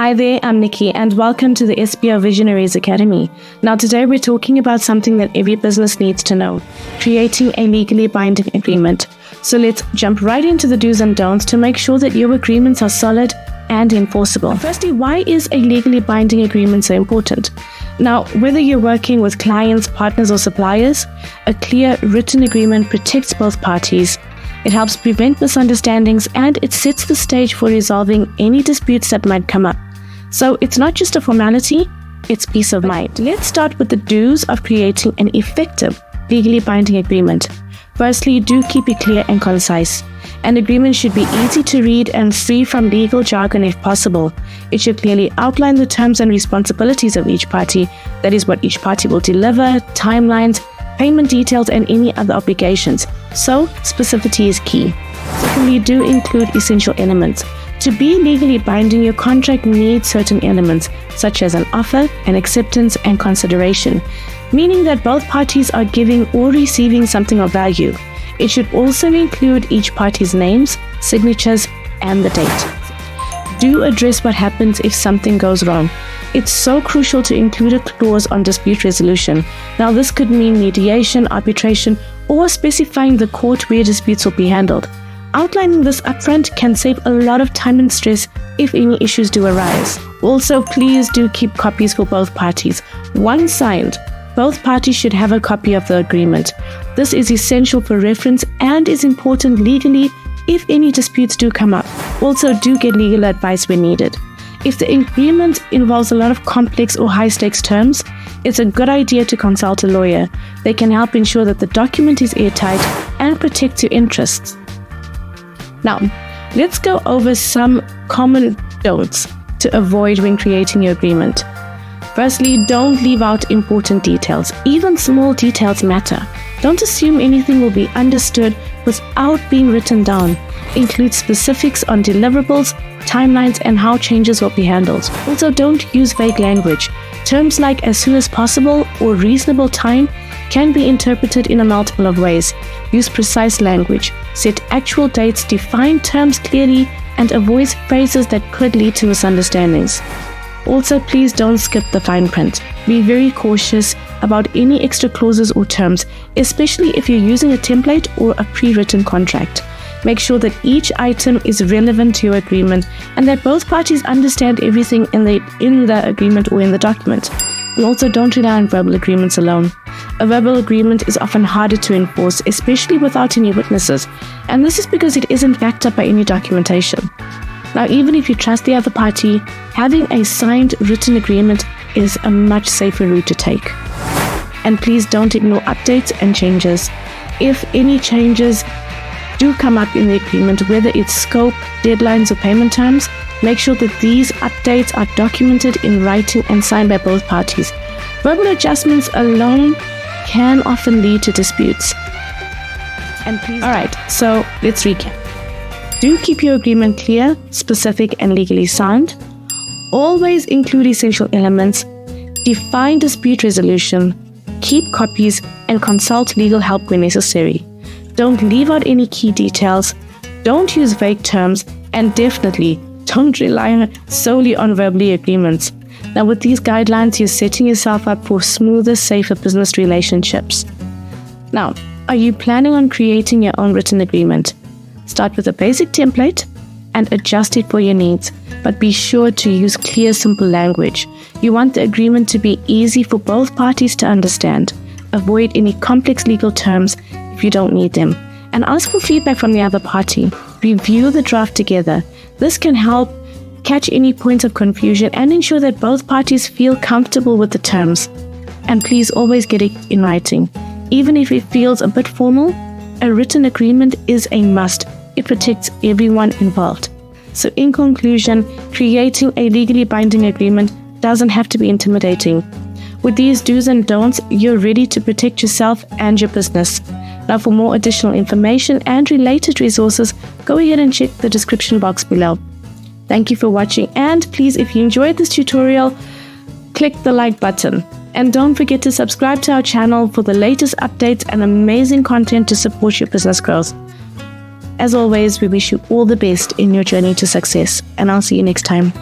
Hi there, I'm Nikki and welcome to the SBO Visionaries Academy. Now today we're talking about something that every business needs to know, creating a legally binding agreement. So let's jump right into the do's and don'ts to make sure that your agreements are solid and enforceable. Firstly, why is a legally binding agreement so important? Now, whether you're working with clients, partners, or suppliers, a clear written agreement protects both parties. It helps prevent misunderstandings and it sets the stage for resolving any disputes that might come up. So it's not just a formality, it's peace of mind. Let's start with the do's of creating an effective, legally binding agreement. Firstly, do keep it clear and concise. An agreement should be easy to read and free from legal jargon if possible. It should clearly outline the terms and responsibilities of each party, that is what each party will deliver, timelines, payment details, and any other obligations. So, specificity is key. Secondly, do include essential elements. To be legally binding, your contract needs certain elements, such as an offer, an acceptance, and consideration, meaning that both parties are giving or receiving something of value. It should also include each party's names, signatures, and the date. Do address what happens if something goes wrong. It's so crucial to include a clause on dispute resolution. Now, this could mean mediation, arbitration, or specifying the court where disputes will be handled. Outlining this upfront can save a lot of time and stress if any issues do arise. Also, please do keep copies for both parties. Once signed, both parties should have a copy of the agreement. This is essential for reference and is important legally if any disputes do come up. Also, do get legal advice when needed. If the agreement involves a lot of complex or high-stakes terms, it's a good idea to consult a lawyer. They can help ensure that the document is airtight and protects your interests. Now, let's go over some common don'ts to avoid when creating your agreement. Firstly, don't leave out important details. Even small details matter. Don't assume anything will be understood without being written down. Include specifics on deliverables, timelines, and how changes will be handled. Also, don't use vague language. Terms like as soon as possible or reasonable time can be interpreted in a multiple of ways. Use precise language, set actual dates, define terms clearly, and avoid phrases that could lead to misunderstandings. Also, please don't skip the fine print. Be very cautious about any extra clauses or terms, especially if you're using a template or a pre-written contract. Make sure that each item is relevant to your agreement and that both parties understand everything in the agreement or in the document. And also, don't rely on verbal agreements alone. A verbal agreement is often harder to enforce, especially without any witnesses, and this is because it isn't backed up by any documentation. Now, even if you trust the other party, having a signed written agreement is a much safer route to take. And please don't ignore updates and changes. If any changes do come up in the agreement, whether it's scope, deadlines, or payment terms, make sure that these updates are documented in writing and signed by both parties. Verbal adjustments alone can often lead to disputes. Alright, so let's recap. Do keep your agreement clear, specific, and legally signed. Always include essential elements. Define dispute resolution. Keep copies and consult legal help when necessary. Don't leave out any key details. Don't use vague terms, and definitely don't rely solely on verbal agreements. Now, with these guidelines, you're setting yourself up for smoother, safer business relationships. Now, are you planning on creating your own written agreement? Start with a basic template and adjust it for your needs, but be sure to use clear, simple language. You want the agreement to be easy for both parties to understand. Avoid any complex legal terms if you don't need them, and ask for feedback from the other party. Review the draft together. This can help catch any points of confusion and ensure that both parties feel comfortable with the terms. And please always get it in writing. Even if it feels a bit formal, a written agreement is a must. It protects everyone involved. So in conclusion, creating a legally binding agreement doesn't have to be intimidating. With these do's and don'ts, you're ready to protect yourself and your business. Now, for more additional information and related resources, go ahead and check the description box below. Thank you for watching, and please, if you enjoyed this tutorial, click the like button. And don't forget to subscribe to our channel for the latest updates and amazing content to support your business growth. As always, we wish you all the best in your journey to success, and I'll see you next time.